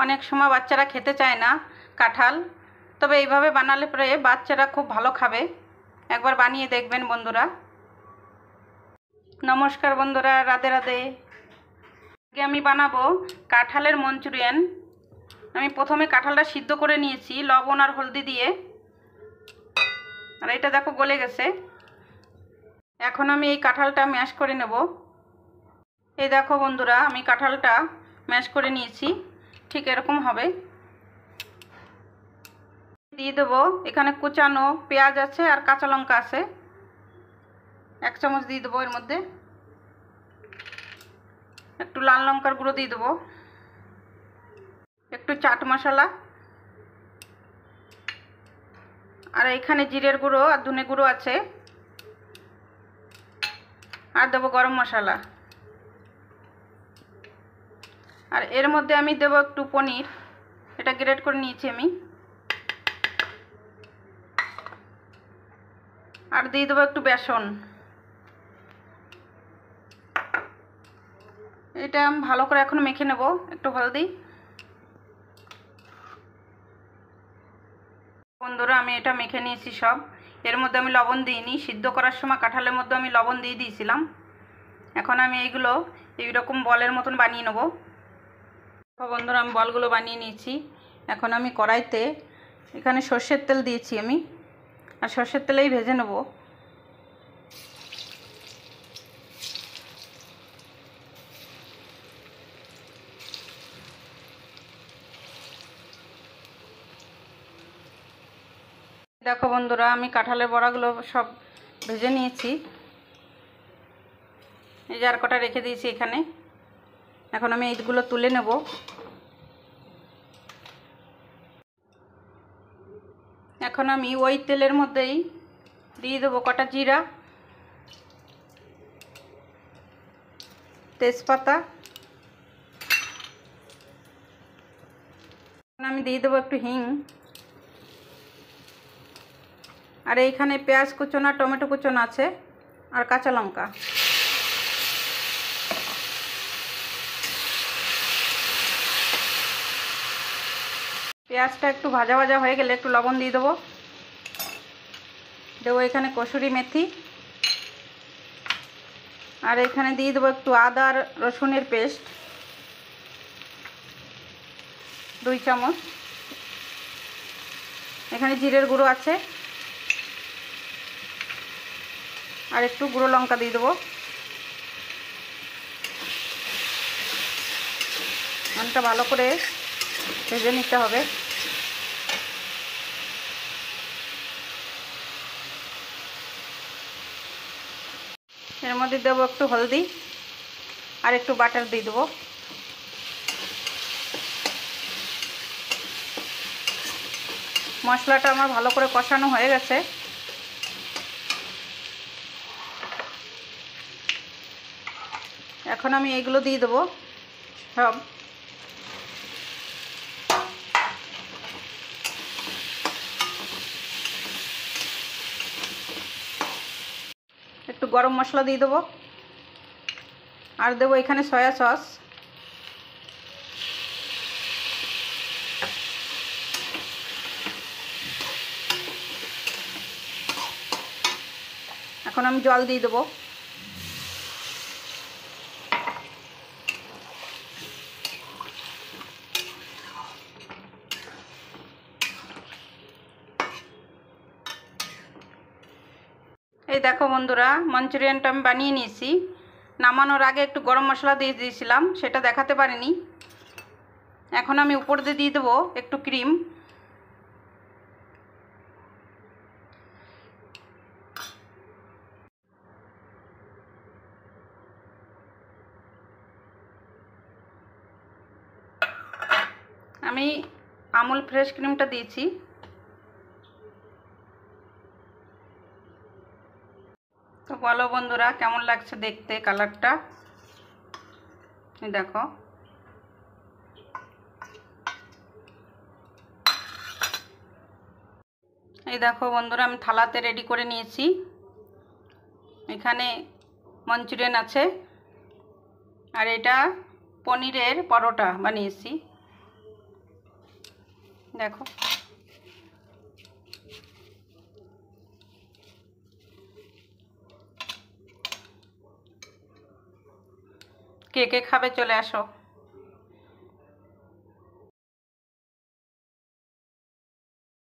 অনেক সময় বাচ্চারা খেতে চায় না কাঁঠাল, তবে এইভাবে বানালে পরে বাচ্চারা খুব ভালো খাবে। একবার বানিয়ে দেখবেন বন্ধুরা। নমস্কার বন্ধুরা, রাধে রাধে। আজকে আমি বানাবো কাঁঠালের মঞ্চুরিয়ান। আমি প্রথমে কাঁঠালটা সিদ্ধ করে নিয়েছি লবণ আর হলদি দিয়ে, আর এটা দেখো গলে গেছে। এখন আমি এই কাঁঠালটা ম্যাশ করে নেব। এই দেখো বন্ধুরা, আমি কাঁঠালটা ম্যাশ করে নিয়েছি, ঠিক এরকম হবে। দিয়ে দেবো এখানে কুচানো পেঁয়াজ আছে আর কাঁচা লঙ্কা আছে, 1 চামচ দিয়ে দেবো। এর মধ্যে একটু লাল লঙ্কার গুঁড়ো দিয়ে দেবো, একটু চাট মশলা, আর এখানে জিরের গুঁড়ো আর ধনে গুঁড়ো আছে, আর দেবো গরম মশলা। আর এর মধ্যে আমি দেবো একটু পনির, এটা গ্রেট করে নিয়েছি আমি। আর দিয়ে দেবো একটু বেসন। এটা আমি ভালো করে এখন মেখে নেব। একটু হলদি। বন্ধুরা, আমি এটা মেখে নিয়েছি সব। এর মধ্যে আমি লবণ দিইনি, সিদ্ধ করার সময় কাঁঠালের মধ্যে আমি লবণ দিয়ে দিয়েছিলাম। এখন আমি এইগুলো এইরকম বলের মতন বানিয়ে নেব। বন্ধুরা, আমি বলগুলো বানিয়ে নিয়েছি। এখন আমি কড়াইতে এখানে সর্ষের তেল দিয়েছি আমি, আর সর্ষের তেলেই ভেজে নেব। দেখো বন্ধুরা, আমি কাঁঠালের বড়াগুলো সব ভেজে নিয়েছি। এই যে আর কটা রেখে দিয়েছি এখানে। এখন আমি এইগুলো তুলে নেব। এখন আমি ওই তেলের মধ্যেই দিয়ে দেবো কটা জিরা, তেজপাতা, আমি দিয়ে দেবো একটু হিং, আর এইখানে পেঁয়াজ কুচোনা, টমেটো কুচোনা আছে, আর কাঁচা লঙ্কা। পেঁয়াজটা একটু ভাজা ভাজা হয়ে গেলে একটু লবণ দিয়ে দেবো। দেবো এখানে কসুরি মেথি, আর এখানে দিয়ে দেবো একটু আদা আর রসুনের পেস্ট, 2 চামচ। এখানে জিরের গুঁড়ো আছে, আর একটু গুঁড়ো লঙ্কা দিয়ে দেবো। এটা ভালো করে ভেজে নিতে হবে। এর মধ্যে দেবো একটু হলদি, আর একটু বাটার দিয়ে দেবো। মশলাটা আমার ভালো করে কষানো হয়ে গেছে। এখন আমি এইগুলো দিয়ে দেবো সব। একটু গরম মশলা দিয়ে দেবো, আর দেবো এখানে সয়া সস। এখন আমি জল দিয়ে দেবো। এই দেখো বন্ধুরা, মঞ্চুরিয়ানটা আমি বানিয়ে নিয়েছি। নামানোর আগে একটু গরম মশলা দিয়ে দিয়েছিলাম, সেটা দেখাতে পারিনি। এখন আমি উপর দিয়ে দেবো একটু ক্রিম। আমি আমুল ফ্রেশ ক্রিমটা দিয়েছি। তো বলো বন্ধুরা, কেমন লাগছে দেখতে কালারটা? দেখো, এই দেখো বন্ধুরা, আমি থালাতে রেডি করে নিয়েছি। এখানে মঞ্চুরিয়ান আছে, আর এটা পনিরের পরোটা বানিয়েছি। দেখো কে কে খাবে চলে আসো।